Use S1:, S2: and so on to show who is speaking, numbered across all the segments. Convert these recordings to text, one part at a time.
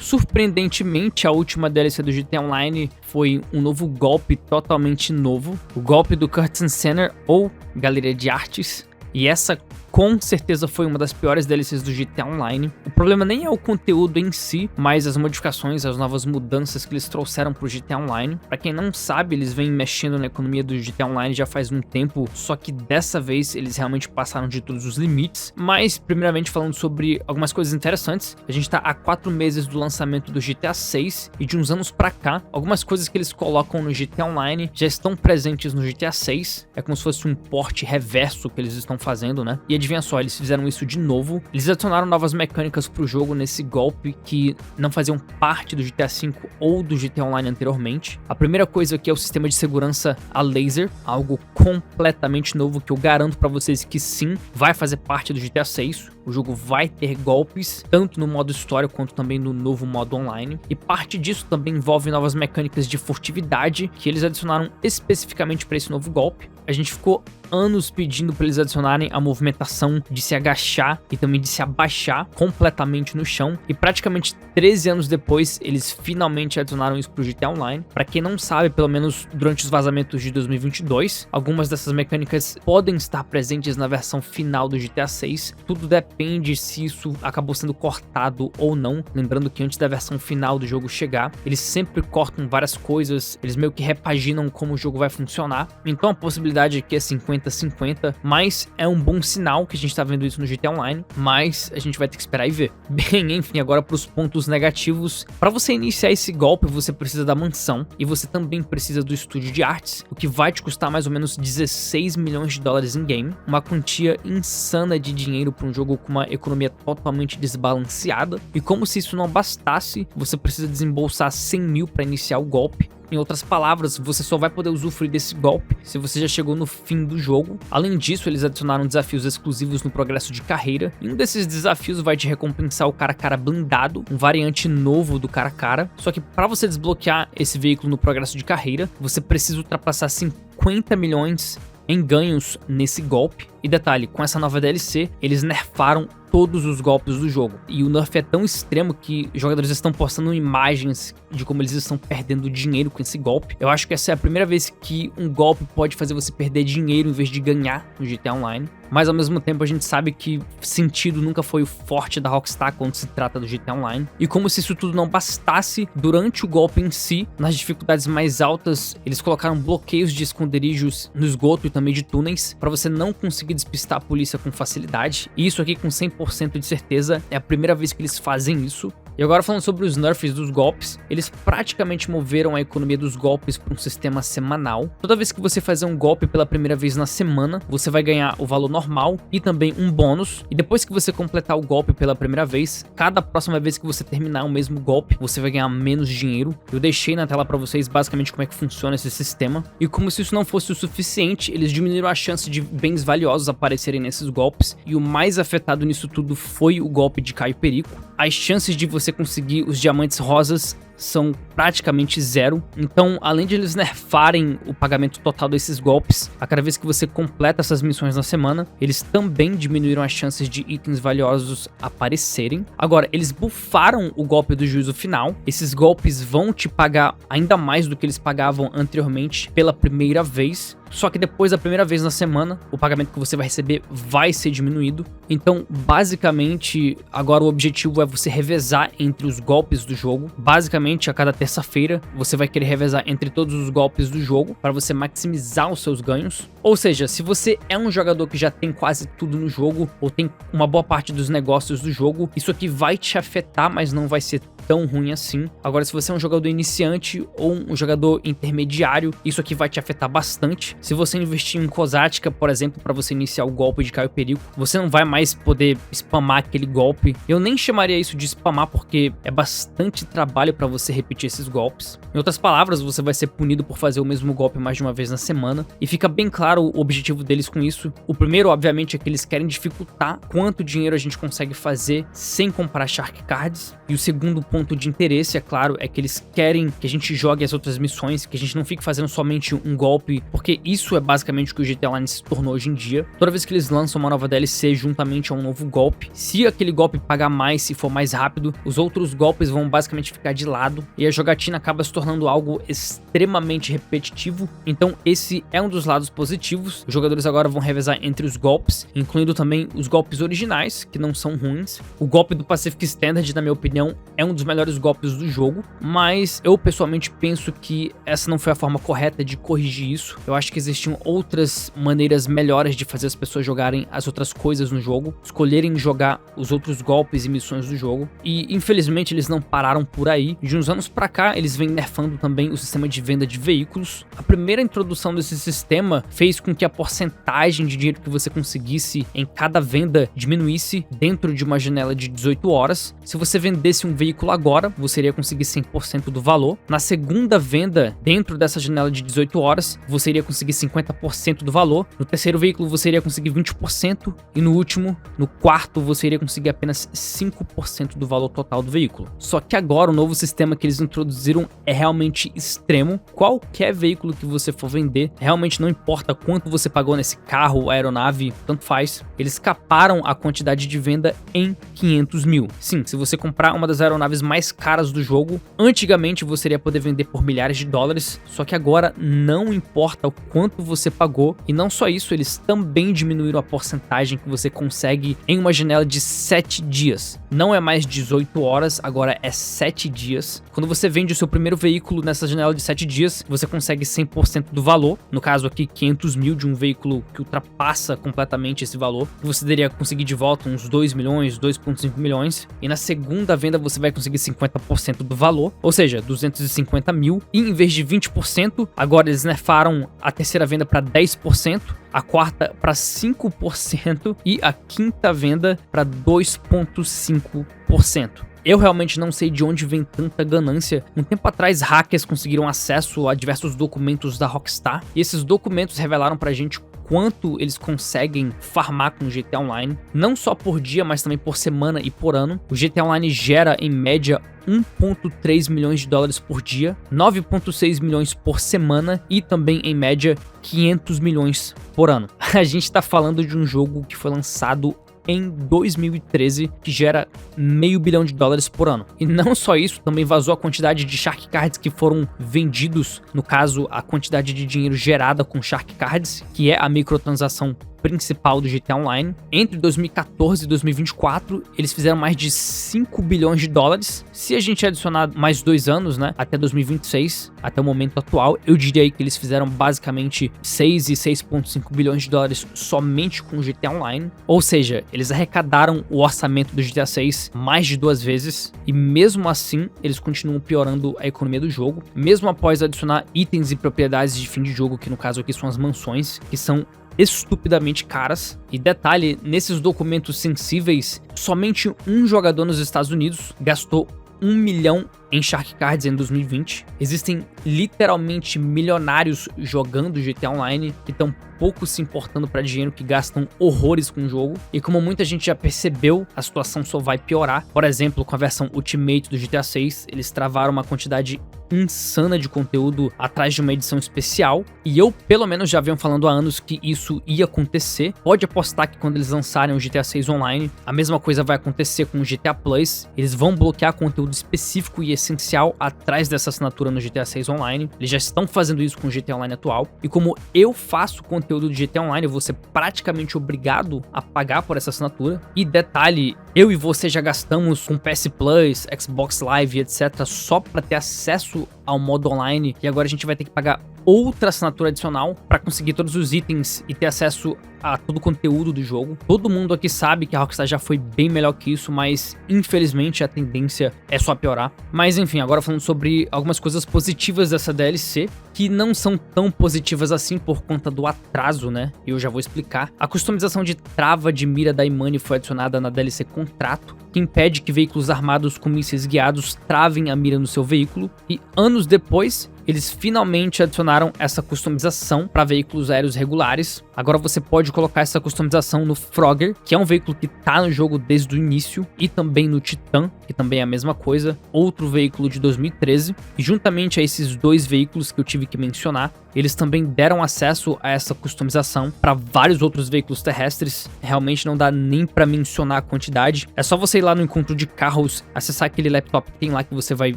S1: Surpreendentemente, a última DLC do GTA Online foi um novo golpe totalmente novo, o golpe do Curtain Center ou Galeria de Artes, e essa com certeza foi uma das piores DLCs do GTA Online. O problema nem é o conteúdo em si, mas as modificações, as novas mudanças que eles trouxeram pro GTA Online. Pra quem não sabe, eles vêm mexendo na economia do GTA Online já faz um tempo, só que dessa vez eles realmente passaram de todos os limites. Mas, primeiramente falando sobre algumas coisas interessantes, a gente tá há 4 meses do lançamento do GTA 6 e de uns anos pra cá, algumas coisas que eles colocam no GTA Online já estão presentes no GTA 6. É como se fosse um port reverso que eles estão fazendo, né? E adivinha só, eles fizeram isso de novo. Eles adicionaram novas mecânicas pro jogo nesse golpe que não faziam parte do GTA V ou do GTA Online anteriormente. A primeira coisa aqui é o sistema de segurança a laser, algo completamente novo que eu garanto pra vocês que sim, vai fazer parte do GTA 6. O jogo vai ter golpes, tanto no modo história quanto também no novo modo online. E parte disso também envolve novas mecânicas de furtividade que eles adicionaram especificamente para esse novo golpe. A gente ficou anos pedindo para eles adicionarem a movimentação de se agachar e também de se abaixar completamente no chão. E praticamente 13 anos depois, eles finalmente adicionaram isso pro GTA Online. Para quem não sabe, pelo menos durante os vazamentos de 2022, algumas dessas mecânicas podem estar presentes na versão final do GTA 6. Tudo depende se isso acabou sendo cortado ou não. Lembrando que antes da versão final do jogo chegar, eles sempre cortam várias coisas, eles meio que repaginam como o jogo vai funcionar. Então a possibilidade aqui é 50-50, mas é um bom sinal que a gente tá vendo isso no GTA Online, mas a gente vai ter que esperar e ver. Bem, enfim, agora pros pontos negativos. Para você iniciar esse golpe, você precisa da mansão e você também precisa do estúdio de artes, o que vai te custar mais ou menos 16 milhões de dólares em game, uma quantia insana de dinheiro para um jogo com uma economia totalmente desbalanceada. E como se isso não bastasse, você precisa desembolsar 100 mil para iniciar o golpe. Em outras palavras, você só vai poder usufruir desse golpe se você já chegou no fim do jogo. Além disso, eles adicionaram desafios exclusivos no progresso de carreira. E um desses desafios vai te recompensar o cara a cara blindado, um variante novo do cara a cara. Só que para você desbloquear esse veículo no progresso de carreira, você precisa ultrapassar 50 milhões em ganhos nesse golpe. E detalhe, com essa nova DLC, eles nerfaram todos os golpes do jogo. E o nerf é tão extremo que jogadores estão postando imagens de como eles estão perdendo dinheiro com esse golpe. Eu acho que essa é a primeira vez que um golpe pode fazer você perder dinheiro em vez de ganhar no GTA Online. Mas ao mesmo tempo a gente sabe que sentido nunca foi o forte da Rockstar quando se trata do GTA Online. E como se isso tudo não bastasse, durante o golpe em si, nas dificuldades mais altas, eles colocaram bloqueios de esconderijos no esgoto e também de túneis, para você não conseguir despistar a polícia com facilidade. E isso aqui com 100% de certeza é a primeira vez que eles fazem isso. E agora falando sobre os nerfs dos golpes, eles praticamente moveram a economia dos golpes para um sistema semanal. Toda vez que você fazer um golpe pela primeira vez na semana, você vai ganhar o valor normal e também um bônus. E depois que você completar o golpe pela primeira vez, cada próxima vez que você terminar o mesmo golpe, você vai ganhar menos dinheiro. Eu deixei na tela para vocês basicamente como é que funciona esse sistema. E como se isso não fosse o suficiente, eles diminuíram a chance de bens valiosos aparecerem nesses golpes. E o mais afetado nisso tudo foi o golpe de Caio Perico. As chances de você conseguir os diamantes rosas são praticamente zero. Então, além de eles nerfarem o pagamento total desses golpes, a cada vez que você completa essas missões na semana, eles também diminuíram as chances de itens valiosos aparecerem. Agora, eles buffaram o golpe do juízo final. Esses golpes vão te pagar ainda mais do que eles pagavam anteriormente pela primeira vez. Só que depois da primeira vez na semana, o pagamento que você vai receber vai ser diminuído. Então, basicamente, agora o objetivo é você revezar entre os golpes do jogo. Basicamente, a cada terça-feira, você vai querer revezar entre todos os golpes do jogo para você maximizar os seus ganhos. Ou seja, se você é um jogador que já tem quase tudo no jogo, ou tem uma boa parte dos negócios do jogo, isso aqui vai te afetar, mas não vai ser tão ruim assim. Agora, se você é um jogador iniciante ou um jogador intermediário, isso aqui vai te afetar bastante. Se você investir em Kozatka, por exemplo, para você iniciar o golpe de Caio Perico, você não vai mais poder spamar aquele golpe. Eu nem chamaria isso de spamar porque é bastante trabalho para você repetir esses golpes. Em outras palavras, você vai ser punido por fazer o mesmo golpe mais de uma vez na semana. E fica bem claro o objetivo deles com isso. O primeiro, obviamente, é que eles querem dificultar quanto dinheiro a gente consegue fazer sem comprar Shark Cards. E o segundo ponto de interesse, é claro, é que eles querem que a gente jogue as outras missões, que a gente não fique fazendo somente um golpe, porque isso é basicamente o que o GTA Online se tornou hoje em dia. Toda vez que eles lançam uma nova DLC juntamente a um novo golpe, se aquele golpe pagar mais, se for mais rápido, os outros golpes vão basicamente ficar de lado e a jogatina acaba se tornando algo extremamente repetitivo. Então esse é um dos lados positivos. Os jogadores agora vão revezar entre os golpes, incluindo também os golpes originais, que não são ruins. O golpe do Pacific Standard, na minha opinião, é um dos melhores golpes do jogo, mas eu pessoalmente penso que essa não foi a forma correta de corrigir isso. Eu acho que existiam outras maneiras melhores de fazer as pessoas jogarem as outras coisas no jogo, escolherem jogar os outros golpes e missões do jogo, e infelizmente eles não pararam por aí. De uns anos pra cá, eles vêm nerfando também o sistema de venda de veículos. A primeira introdução desse sistema fez com que a porcentagem de dinheiro que você conseguisse em cada venda diminuísse dentro de uma janela de 18 horas. Se você vendesse um veículo agora, você iria conseguir 100% do valor. Na segunda venda, dentro dessa janela de 18 horas, você iria conseguir 50% do valor. No terceiro veículo, você iria conseguir 20%. E no último, no quarto, você iria conseguir apenas 5% do valor total do veículo. Só que agora, o novo sistema que eles introduziram é realmente extremo. Qualquer veículo que você for vender, realmente não importa quanto você pagou nesse carro, aeronave, tanto faz. Eles caparam a quantidade de venda em 500 mil. Sim, se você comprar uma das aeronaves mais caras do jogo, antigamente você iria poder vender por milhares de dólares, só que agora não importa o quanto você pagou. E não só isso, eles também diminuíram a porcentagem que você consegue em uma janela de 7 dias. Não é mais 18 horas, agora é 7 dias. Quando você vende o seu primeiro veículo nessa janela de 7 dias, você consegue 100% do valor. No caso aqui, 500 mil de um veículo que ultrapassa completamente esse valor. Você deveria conseguir de volta uns 2 milhões, 2,5 milhões. E na segunda venda você vai conseguir 50% do valor, ou seja, 250 mil. E em vez de 20%, agora eles nerfaram a terceira venda para 10%. A quarta para 5% e a quinta venda para 2,5%. Eu realmente não sei de onde vem tanta ganância. Um tempo atrás, hackers conseguiram acesso a diversos documentos da Rockstar, e esses documentos revelaram pra gente quanto eles conseguem farmar com o GTA Online, não só por dia, mas também por semana e por ano. O GTA Online gera, em média, 1,3 milhões de dólares por dia, 9,6 milhões por semana e também, em média, 500 milhões por ano. A gente tá falando de um jogo que foi lançado em 2013, que gera $500 milhão por ano. E não só isso, também vazou a quantidade de Shark Cards que foram vendidos, no caso, a quantidade de dinheiro gerada com Shark Cards, que é a microtransação principal do GTA Online. Entre 2014 e 2024, eles fizeram mais de $5 bilhões. Se a gente adicionar mais 2 anos, né, até 2026, até o momento atual, eu diria aí que eles fizeram basicamente 6 e 6,5 bilhões de dólares somente com o GTA Online. Ou seja, eles arrecadaram o orçamento do GTA 6 mais de 2 vezes, e mesmo assim, eles continuam piorando a economia do jogo, mesmo após adicionar itens e propriedades de fim de jogo, que no caso aqui são as mansões, que são estupidamente caras. E detalhe, nesses documentos sensíveis, somente um jogador nos Estados Unidos gastou 1 milhão em Shark Cards em 2020. Existem literalmente milionários jogando GTA Online que estão pouco se importando para dinheiro, que gastam horrores com o jogo. E como muita gente já percebeu, a situação só vai piorar. Por exemplo, com a versão Ultimate do GTA 6, eles travaram uma quantidade insana de conteúdo atrás de uma edição especial, e eu pelo menos já venho falando há anos que isso ia acontecer. Pode apostar que quando eles lançarem o GTA 6 Online, a mesma coisa vai acontecer com o GTA Plus. Eles vão bloquear conteúdo específico e essencial atrás dessa assinatura no GTA 6 Online. Eles já estão fazendo isso com o GTA Online atual, e como eu faço conteúdo de GTA Online, eu vou ser praticamente obrigado a pagar por essa assinatura. E detalhe, eu e você já gastamos com PS Plus, Xbox Live, etc, só para ter acesso ao modo online, e agora a gente vai ter que pagar outra assinatura adicional para conseguir todos os itens e ter acesso a todo o conteúdo do jogo. Todo mundo aqui sabe que a Rockstar já foi bem melhor que isso, mas infelizmente a tendência é só piorar. Mas enfim, agora falando sobre algumas coisas positivas dessa DLC, que não são tão positivas assim por conta do atraso, né? E eu já vou explicar. A customização de trava de mira da Imani foi adicionada na DLC Contrato, que impede que veículos armados com mísseis guiados travem a mira no seu veículo, e anos depois eles finalmente adicionaram essa customização para veículos aéreos regulares. Agora você pode colocar essa customização no Frogger, que é um veículo que tá no jogo desde o início, e também no Titan, que também é a mesma coisa, outro veículo de 2013, e juntamente a esses dois veículos que eu tive que mencionar, eles também deram acesso a essa customização para vários outros veículos terrestres. Realmente não dá nem para mencionar a quantidade. É só você ir lá no encontro de carros, acessar aquele laptop que tem lá que você vai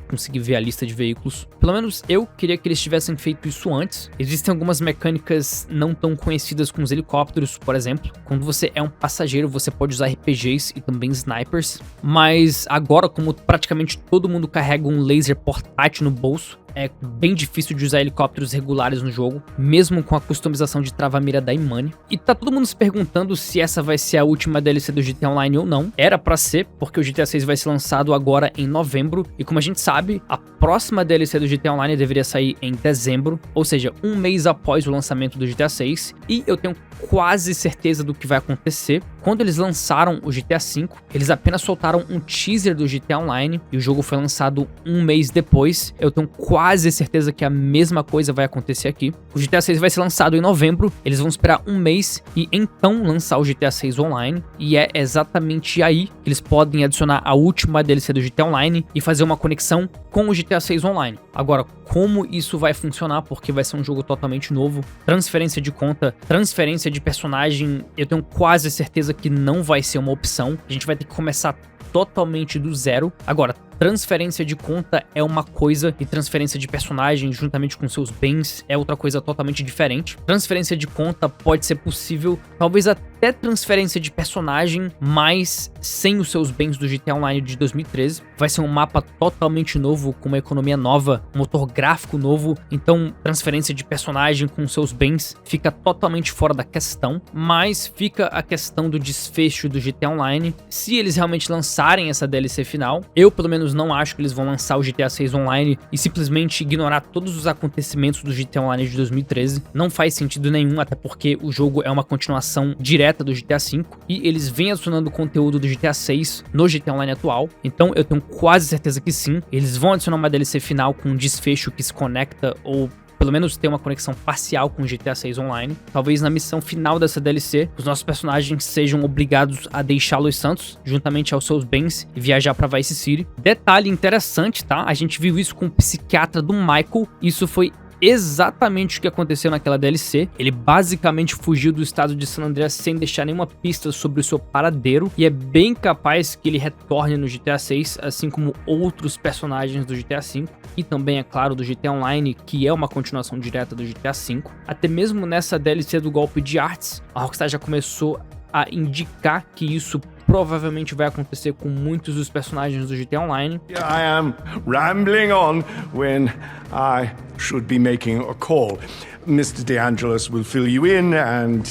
S1: conseguir ver a lista de veículos. Pelo menos eu queria que eles tivessem feito isso antes. Existem algumas mecânicas não tão conhecidas com os helicópteros, por exemplo. Quando você é um passageiro, você pode usar RPGs e também snipers. Mas agora, como praticamente todo mundo carrega um laser portátil no bolso, é bem difícil de usar helicópteros regulares no jogo, mesmo com a customização de trava-mira da Imani. E tá todo mundo se perguntando se essa vai ser a última DLC do GTA Online ou não. Era pra ser, porque o GTA 6 vai ser lançado agora em novembro, e como a gente sabe, a próxima DLC do GTA Online deveria sair em dezembro, ou seja, um mês após o lançamento do GTA 6, e eu tenho quase certeza do que vai acontecer. Quando eles lançaram o GTA V, eles apenas soltaram um teaser do GTA Online, e o jogo foi lançado um mês depois. Eu tenho quase certeza que a mesma coisa vai acontecer aqui. O GTA 6 vai ser lançado em novembro, eles vão esperar um mês e então lançar o GTA 6 Online, e é exatamente aí que eles podem adicionar a última DLC do GTA Online e fazer uma conexão com o GTA 6 Online. Agora, como isso vai funcionar, porque vai ser um jogo totalmente novo, transferência de conta, transferência de personagem, eu tenho quase certeza que não vai ser uma opção. A gente vai ter que começar totalmente do zero. Agora, transferência de conta é uma coisa e transferência de personagem juntamente com seus bens é outra coisa totalmente diferente. Transferência de conta pode ser possível, talvez até transferência de personagem, mas sem os seus bens do GTA Online de 2013. Vai ser um mapa totalmente novo, com uma economia nova, um motor gráfico novo, então transferência de personagem com seus bens fica totalmente fora da questão, mas fica a questão do desfecho do GTA Online. Se eles realmente lançarem essa DLC final, eu pelo menos não acho que eles vão lançar o GTA 6 Online e simplesmente ignorar todos os acontecimentos do GTA Online de 2013. Não faz sentido nenhum, até porque o jogo é uma continuação direta do GTA V e eles vêm adicionando conteúdo do GTA 6 no GTA Online atual. Então eu tenho quase certeza que sim, eles vão adicionar uma DLC final com um desfecho que se conecta, ou pelo menos ter uma conexão parcial com o GTA 6 Online. Talvez na missão final dessa DLC, os nossos personagens sejam obrigados a deixar Los Santos, juntamente aos seus bens, e viajar para Vice City. Detalhe interessante, tá? A gente viu isso com o psiquiatra do Michael. Isso foi exatamente o que aconteceu naquela DLC. Ele basicamente fugiu do estado de San Andreas sem deixar nenhuma pista sobre o seu paradeiro, e é bem capaz que ele retorne no GTA 6, assim como outros personagens do GTA 5 e também, é claro, do GTA Online, que é uma continuação direta do GTA 5. Até mesmo nessa DLC do golpe de artes, a Rockstar já começou a indicar que isso provavelmente vai acontecer com muitos dos personagens do GTA Online.
S2: I am rambling on when I should be making a call. Mr. DeAngelis will fill you in and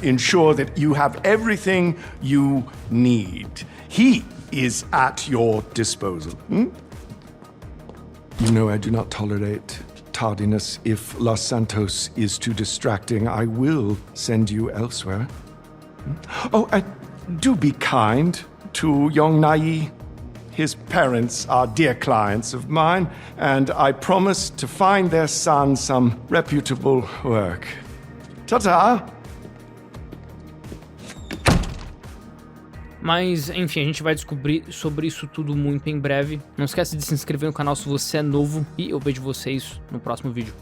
S2: ensure that you have everything you need. He is at your disposal. You know I do not tolerate tardiness. If Los Santos is too distracting, I will send you elsewhere. Oh, do be kind to young Nai. His parents are dear clients of mine, and I promise to find their son some reputable work. Ta-ta!
S1: Mas, enfim, a gente vai descobrir sobre isso tudo muito em breve. Não esquece de se inscrever no canal se você é novo, e eu vejo vocês no próximo vídeo.